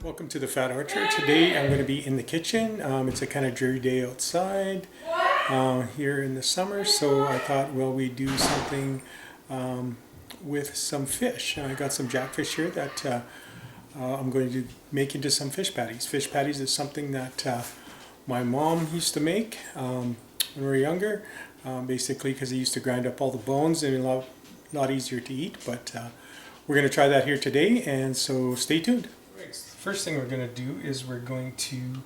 Welcome to the Fat Archer. Today I'm going to be in the kitchen. It's a kind of dreary day outside here in the summer, so I thought, well, we do something with some fish. I got some jackfish here that I'm going to make into some fish patties. Fish patties is something that my mom used to make when we were younger, basically because he used to grind up all the bones and a lot easier to eat, but we're going to try that here today, and so stay tuned. First thing we're going to do is we're going to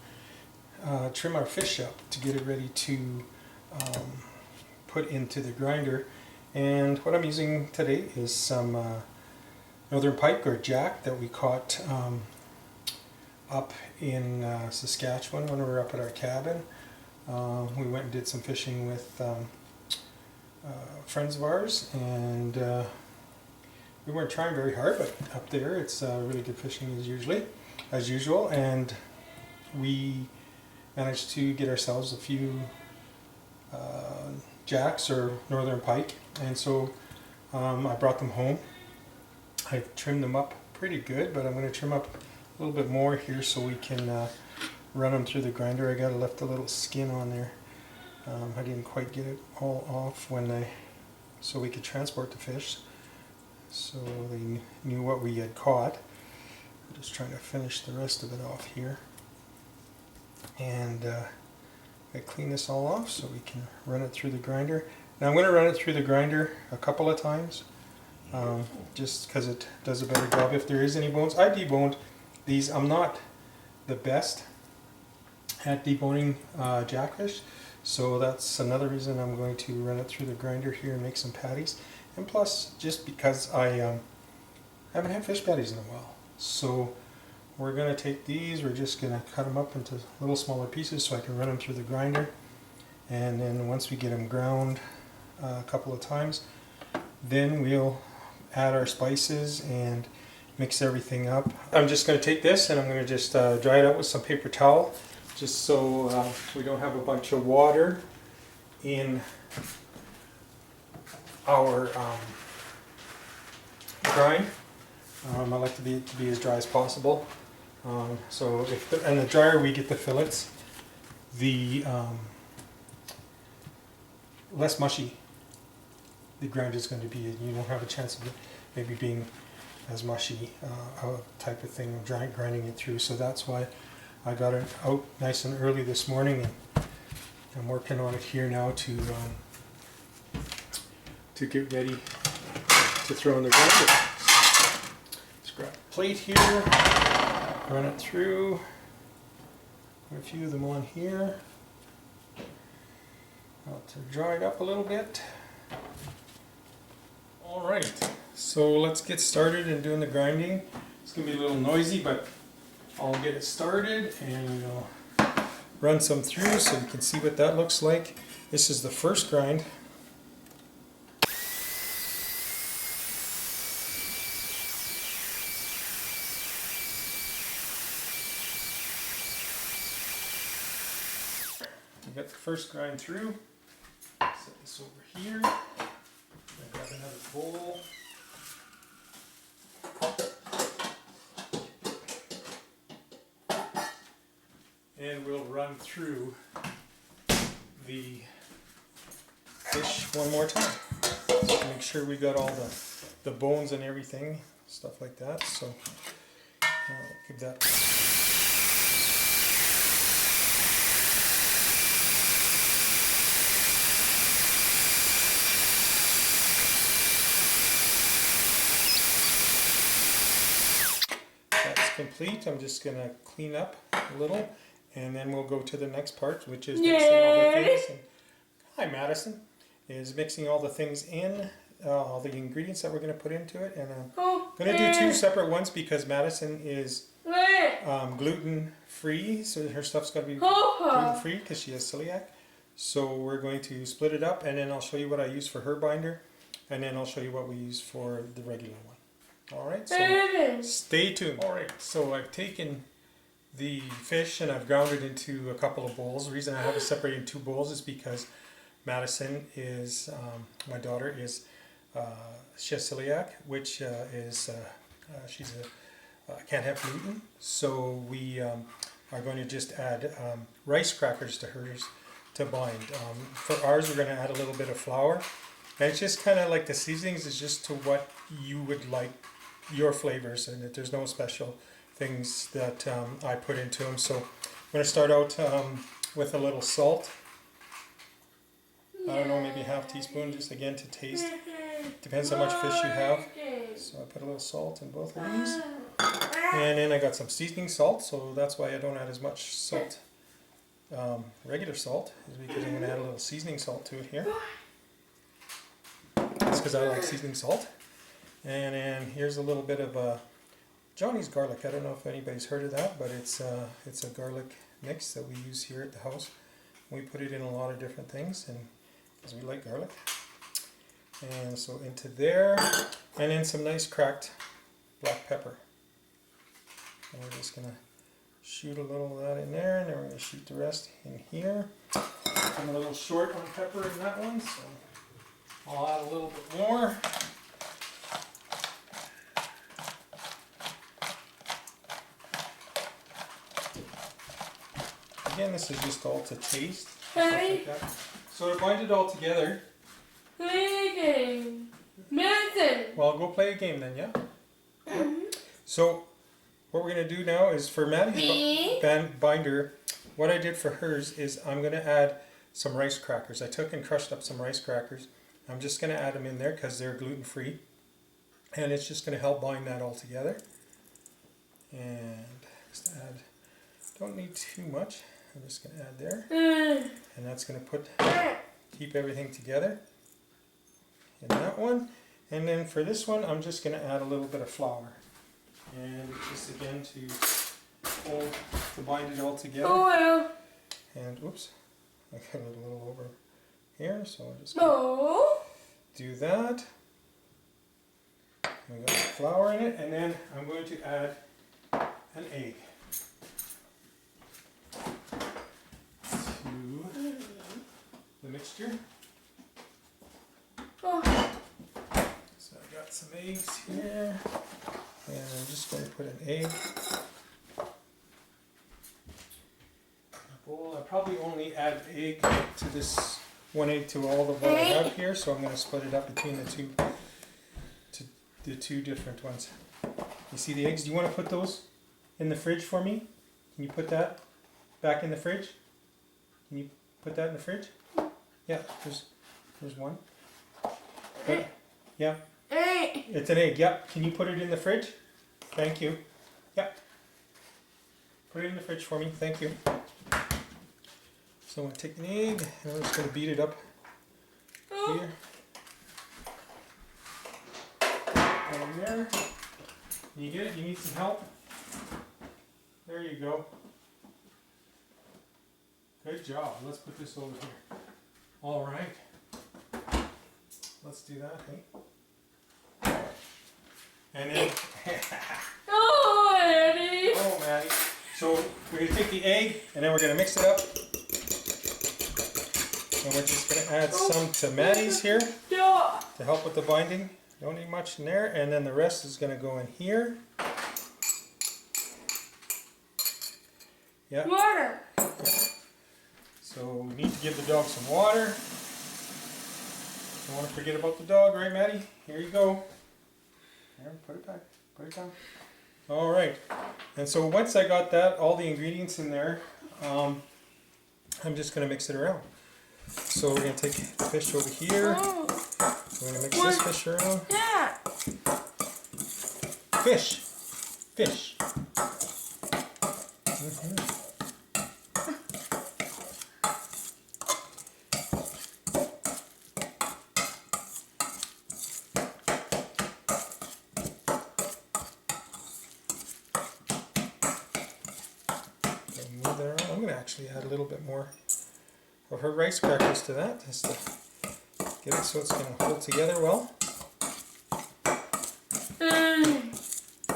trim our fish up to get it ready to put into the grinder. And what I'm using today is some Northern Pike or jack that we caught up in Saskatchewan when we were up at our cabin. We went and did some fishing with friends of ours, and we weren't trying very hard, but up there it's really good fishing as usual, and we managed to get ourselves a few jacks or Northern Pike, and so I brought them home. I've trimmed them up pretty good, but I'm going to trim up a little bit more here so we can run them through the grinder. I left a little skin on there. I didn't quite get it all off so we could transport the fish, so they knew what we had caught. I'm just trying to finish the rest of it off here, and I clean this all off so we can run it through the grinder. Now I'm going to run it through the grinder a couple of times, just because it does a better job if there is any bones. I deboned these. I'm not the best at deboning jackfish, so that's another reason I'm going to run it through the grinder here and make some patties. And plus, just because I haven't had fish patties in a while. So we're going to take these, we're just going to cut them up into little smaller pieces so I can run them through the grinder. And then once we get them ground a couple of times, then we'll add our spices and mix everything up. I'm just going to take this and I'm going to just dry it out with some paper towel, just so we don't have a bunch of water in our grind. I like to be as dry as possible. So and the drier we get the fillets, the less mushy the grind is going to be. You won't have a chance of it maybe being as mushy type of thing of grinding it through. So that's why I got it out nice and early this morning, and I'm working on it here now to get ready to throw in the grinder. Let's grab a plate here, run it through, put a few of them on here. I'll dry it up a little bit. Alright, so let's get started in doing the grinding. It's going to be a little noisy, but I'll get it started and we'll run some through so you can see what that looks like. This is the first grind. We got the first grind through. Set this over here. I got another bowl. And we'll run through the fish one more time. So make sure we got all the bones and everything, stuff like that. So give that. That's complete. I'm just going to clean up a little, and then we'll go to the next part, which is mixing all the things. And, hi, Madison. Is mixing all the things in, all the ingredients that we're going to put into it. And I'm going to do two separate ones because Madison is gluten free, so her stuff's got to be gluten free because she has celiac. So we're going to split it up, and then I'll show you what I use for her binder, and then I'll show you what we use for the regular one. Alright, so stay tuned. Alright, so I've taken the fish and I've ground it into a couple of bowls. The reason I have it separated in two bowls is because Madison is, my daughter is, she has celiac, which is, she's can't have gluten, so we are going to just add rice crackers to hers to bind. For ours, we're going to add a little bit of flour. And it's just kind of like the seasonings is just to what you would like, your flavors, and that there's no special things that I put into them. So I'm going to start out with a little salt. I don't know, maybe a half teaspoon, just again to taste. Depends how much fish you have. So I put a little salt in both of these. And then I got some seasoning salt, so that's why I don't add as much salt. Regular salt is because I'm going to add a little seasoning salt to it here. That's because I like seasoning salt. And then here's a little bit of Johnny's garlic. I don't know if anybody's heard of that, but it's a garlic mix that we use here at the house. We put it in a lot of different things, and because we like garlic. And so into there, and then some nice cracked black pepper. And we're just going to shoot a little of that in there, and then we're going to shoot the rest in here. I'm a little short on pepper in that one, so I'll add a little bit more. Again, this is just all to taste. Like that. So to bind it all together. Play a game. Madison. Well, go play a game then, yeah? So what we're going to do now is for Maddie's binder, what I did for hers is I'm going to add some rice crackers. I took and crushed up some rice crackers. I'm just going to add them in there because they're gluten-free. And it's just going to help bind that all together. And just add, don't need too much. I'm just going to add there. And that's going to keep everything together in that one. And then for this one, I'm just going to add a little bit of flour. And just again to bind it all together. Oh well. And oops, I got it a little over here, so I'll just do that. We got the flour in it, and then I'm going to add an egg to the mixture. So I got some eggs here. And I'm just going to put an egg in a bowl. I probably only add egg to this one egg to all of what I have here, so I'm going to split it up between the two different ones. You see the eggs? Do you want to put those in the fridge for me? Can you put that back in the fridge? Can you put that in the fridge? Yeah, there's one. But, yeah. It's an egg, yep. Can you put it in the fridge? Thank you. Yep. Put it in the fridge for me, thank you. So I'm going to take an egg, and I'm just going to beat it up here. And there. You get it? You need some help? There you go. Good job. Let's put this over here. All right. Let's do that, hey? And then, oh, Eddie. Oh, Maddie. So we're going to take the egg, and then we're going to mix it up. And we're just going to add some to Maddie's here to help with the binding. Don't need much in there. And then the rest is going to go in here. Yeah. Water. So we need to give the dog some water. Don't want to forget about the dog, right, Maddie? Here you go. There, put it back. Put it down. All right. And so once I got that, all the ingredients in there, I'm just going to mix it around. So we're going to take the fish over here. We're going to mix this fish around. Yeah. Fish. Fish. I'm going to actually add a little bit more of her rice crackers to that, just to get it so it's going to hold together well.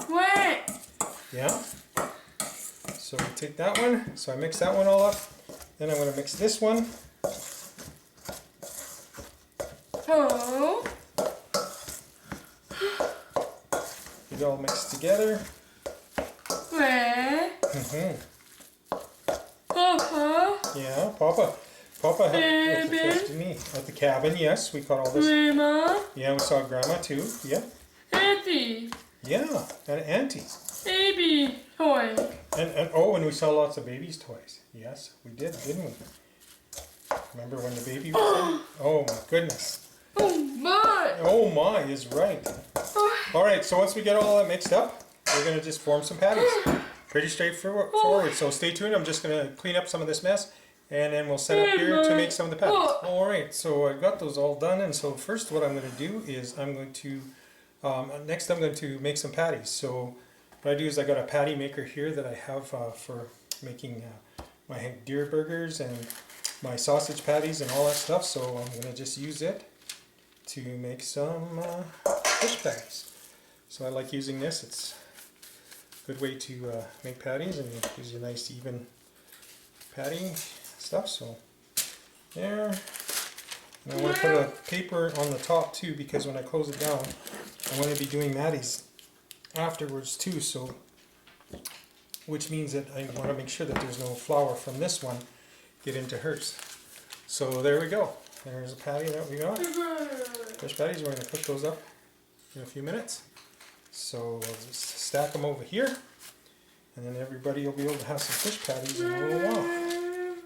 What? Yeah. So we take that one. So I mix that one all up. Then I'm going to mix this one. Oh. Get it all mixed together. Where? Mm-hmm. Papa. Yeah, Papa had with the fish, Baby. didn't he? At the cabin, yes, we caught all this. Grandma. Yeah, we saw Grandma too. Yeah. Auntie. Yeah, and Auntie. Baby toy. And oh, and we saw lots of babies' toys. Yes, we did, didn't we? Remember when the baby was there? Oh my goodness. Oh my. Oh my is right. All right, so once we get all that mixed up, we're gonna just form some patties. Pretty straightforward. So stay tuned. I'm just gonna clean up some of this mess, and then we'll set up here to make some of the patties. All right, so I got those all done, and so first what I'm gonna do is I'm going to next I'm going to make some patties. So what I do is I got a patty maker here that I have for making my deer burgers and my sausage patties and all that stuff. So I'm going to just use it to make some fish patties. So I like using this. It's a good way to make patties, and it gives you a nice even patty stuff. So there. And I want to put a paper on the top too, because when I close it down, I'm going to be doing Maddie's afterwards too. So, which means that I want to make sure that there's no flour from this one get into hers. So there we go. There's a patty that we got. Fish patties. We're going to cook those up in a few minutes. So we'll just stack them over here, and then everybody will be able to have some fish patties in a little while.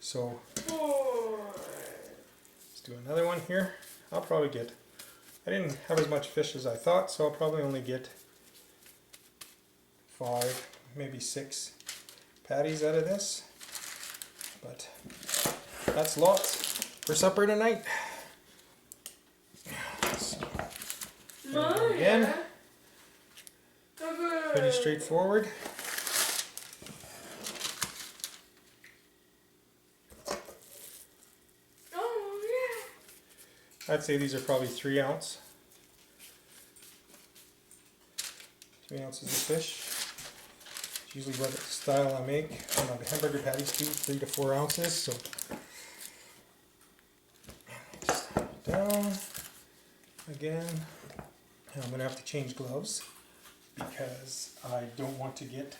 So let's do another one here. I'll probably get, I didn't have as much fish as I thought, so I'll probably only get 5, maybe 6 patties out of this. But that's lots for supper tonight. So, again, pretty straightforward. I'd say these are probably 3 ounce. 3 ounces of fish. It's usually what style I make on my hamburger patties too, 3 to 4 ounces. So just put it down again. And I'm gonna have to change gloves because I don't want to get the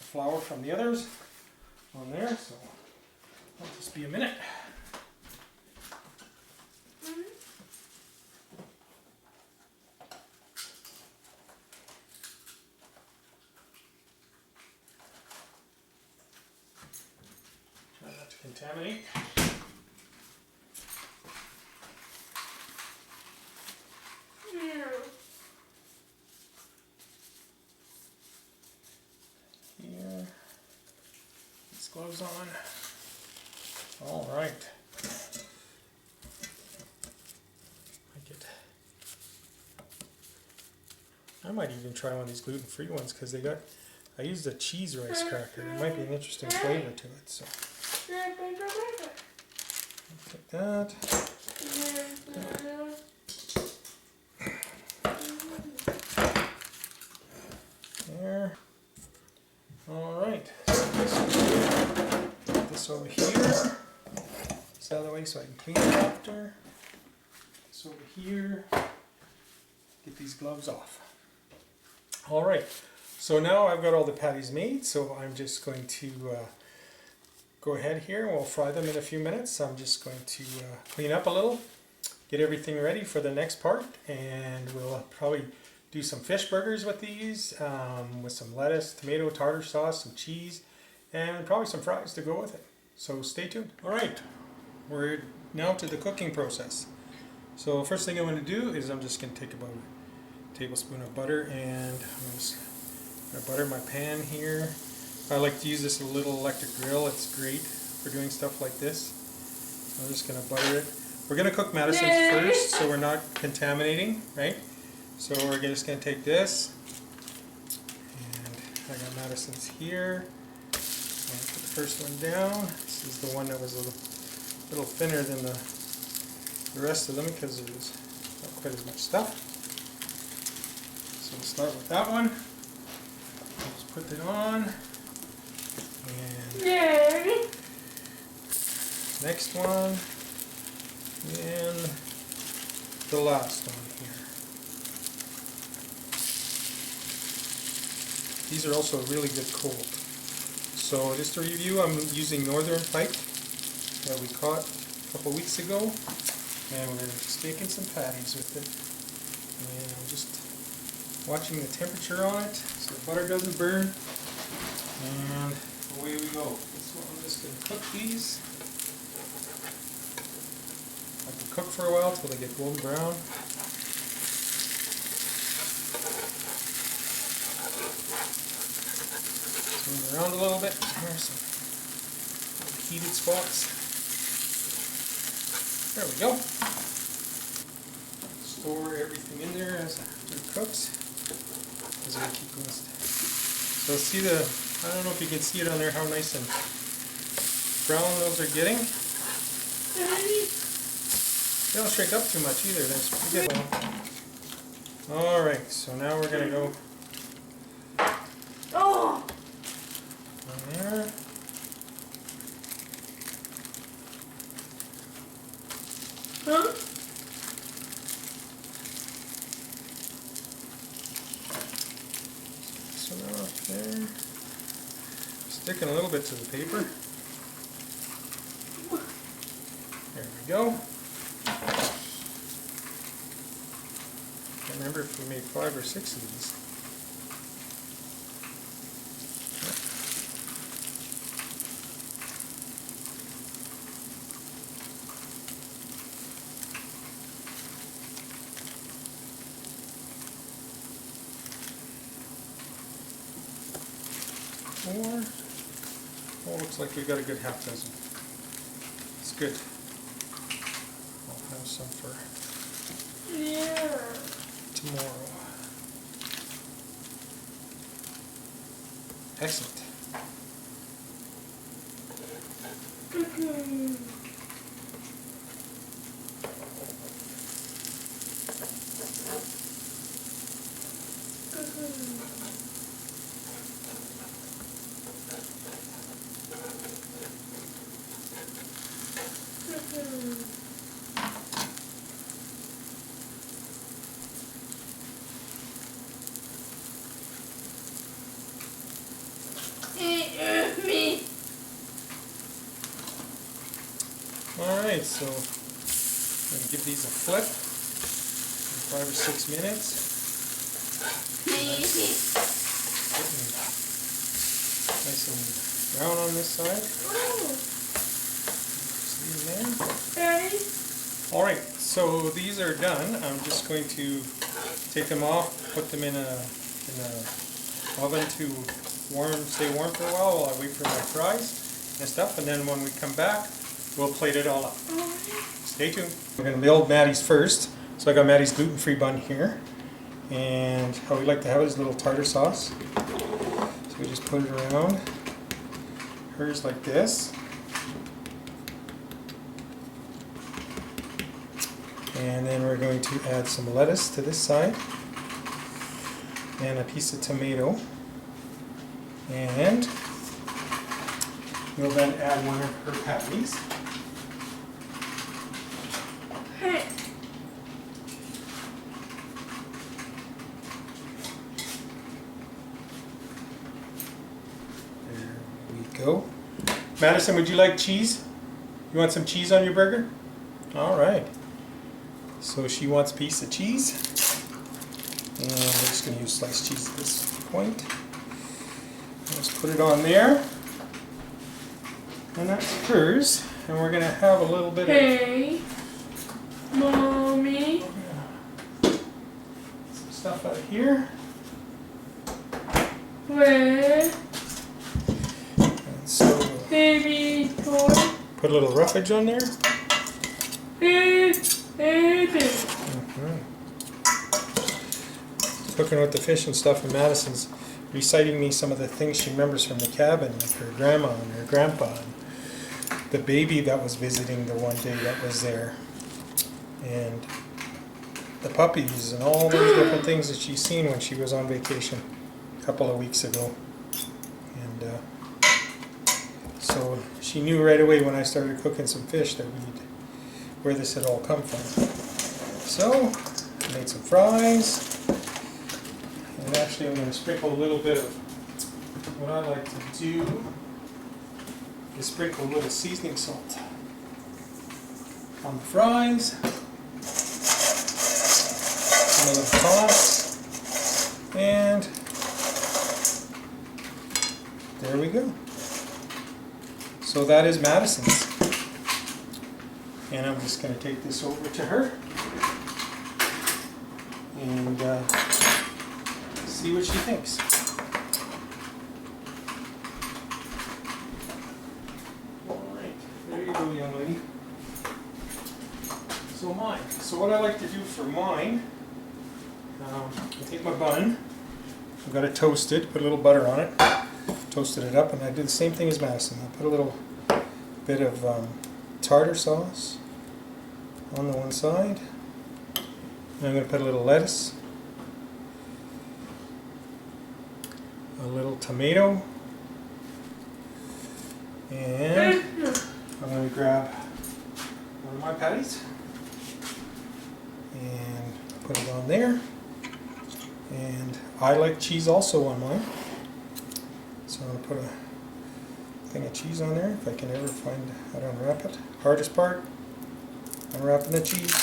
flour from the others on there. So it'll just be a minute. Try not to contaminate. Here, these gloves on. All right. I might even try one of these gluten-free ones because they got. I used a cheese rice cracker. It might be an interesting flavor to it. So like that. There. All right. Put this over here. It's out of the way so I can clean it after. This over here. Get these gloves off. All right. So now I've got all the patties made. So I'm just going to go ahead here and we'll fry them in a few minutes. I'm just going to clean up a little, get everything ready for the next part, and we'll probably do some fish burgers with these, with some lettuce, tomato, tartar sauce, some cheese, and probably some fries to go with it. So stay tuned. All right, we're now to the cooking process. So first thing I'm going to do is I'm just going to take about a tablespoon of butter, and I'm just going to butter my pan here. I like to use this little electric grill. It's great for doing stuff like this. I'm just going to butter it. We're going to cook Madison's first, so we're not contaminating, right? So we're just going to take this, and I got Madison's here. I'm going to put the first one down. This is the one that was a little thinner than the rest of them because there was not quite as much stuff. So we'll start with that one. Just put it on. And next one, and the last one here. these are also really good cold. So just to review, I'm using Northern Pike that we caught a couple weeks ago, and we're staking some patties with it. And I'm just watching the temperature on it so the butter doesn't burn, and away we go. So I'm just going to cook these. I can cook for a while till they get golden brown. Move around a little bit. There's some heated spots. There we go. Store everything in there as it cooks. As I keep going. So see the, I don't know if you can see it on there, how nice and brown those are getting. They don't shake up too much either. That's pretty good. Alright, so now we're going to go Oh! on there. Huh? So now up there. Sticking a little bit to the paper. There we go. Can't remember if we made 5 or 6 of these. Four. Oh, looks like we got a good half dozen. It's good. I'll have some for Yeah. tomorrow. Excellent. Me. Alright, so I'm going to give these a flip in 5 or 6 minutes. Getting nice and brown on this side. See in there. Daddy? Alright, so these are done. I'm just going to take them off, put them in a oven to stay warm for a while I wait for my fries and stuff, and then when we come back, we'll plate it all up. Stay tuned. We're going to build Maddie's first. So I got Maddie's gluten-free bun here, and how we like to have it is a little tartar sauce. So we just put it around hers like this. And then we're going to add some lettuce to this side, and a piece of tomato. And we'll then add one of her patties. Hey. There we go. Madison, would you like cheese? You want some cheese on your burger? Alright. So she wants a piece of cheese. And we're just going to use sliced cheese at this point. Let's put it on there. And that's hers. And we're going to have a little bit Hey. Mommy. of some stuff out here. Where? And so Baby toy. put a little roughage on there. Baby. Cooking with the fish and stuff, and Madison's reciting me some of the things she remembers from the cabin, like her grandma and her grandpa, and the baby that was visiting the one day that was there, and the puppies, and all those different things that she's seen when she was on vacation a couple of weeks ago. And so she knew right away when I started cooking some fish that where this had all come from. So, made some fries. And actually I'm going to sprinkle a little bit of what I like to do is sprinkle a little seasoning salt on the fries, a little toss, and there we go. So that is Madison's. And I'm just going to take this over to her and see what she thinks. Alright, there you go, young lady. So mine. So what I like to do for mine, I take my bun, I've got it toasted, put a little butter on it, toasted it up, and I do the same thing as Madison. I put a little bit of tartar sauce on the one side. And I'm going to put a little lettuce, a little tomato, and I'm going to grab one of my patties and put it on there. And I like cheese also on mine, so I'm going to put a thing of cheese on there if I can ever find how to unwrap it. Hardest part, unwrapping the cheese.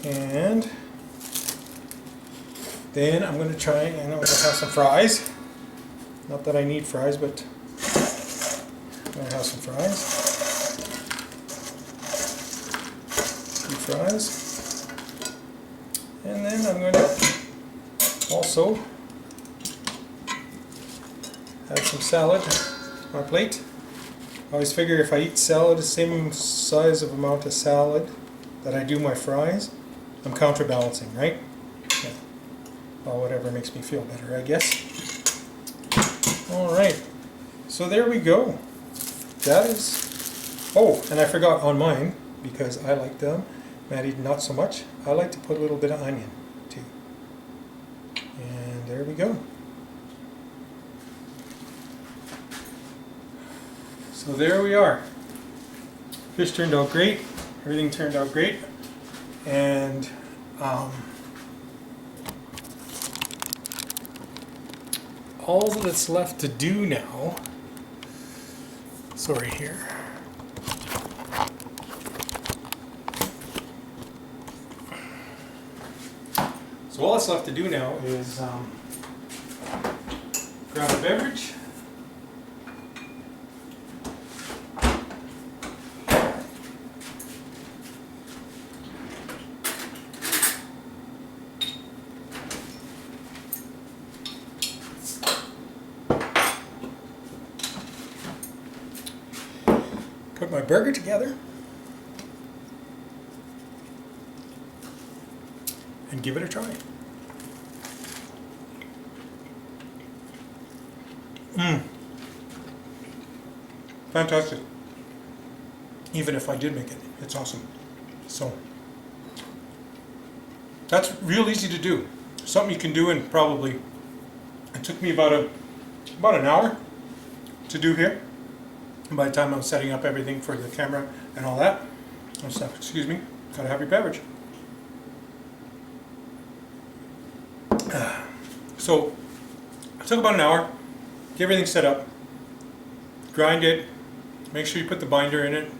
And then I'm going to try, and I'm going to have some fries. Not that I need fries, but I'm going to have some fries. Two fries. And then I'm going to also add some salad to my plate. I always figure if I eat salad the same size of amount of salad that I do my fries, I'm counterbalancing, right? Yeah. Well, whatever makes me feel better, I guess. Alright, so there we go. That is... Oh, and I forgot on mine, because I like them. Maddie, not so much. I like to put a little bit of onion, too. And there we go. So there we are. Fish turned out great. Everything turned out great. And all that's left to do now, sorry here, so all that's left to do now is grab a beverage. Put my burger together and give it a try. Fantastic. Even if I did make it, it's awesome. So that's real easy to do. Something you can do in probably, it took me about an hour to do here. And by the time I'm setting up everything for the camera and all that stuff, excuse me, gotta have your beverage. So it took about an hour, get everything set up, grind it, make sure you put the binder in it,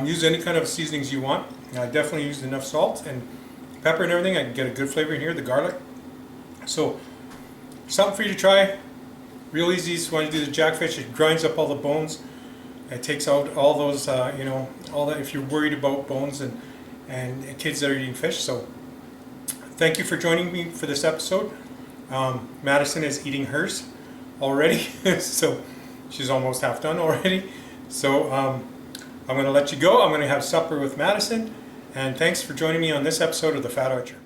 use any kind of seasonings you want. I definitely used enough salt and pepper and everything. I can get a good flavor in here, the garlic. So something for you to try, real easy. So when you do the jackfish, it grinds up all the bones. It takes out all those, all that if you're worried about bones and kids that are eating fish. So thank you for joining me for this episode. Madison is eating hers already, so she's almost half done already. So I'm going to let you go. I'm going to have supper with Madison. And thanks for joining me on this episode of The Fat Archer.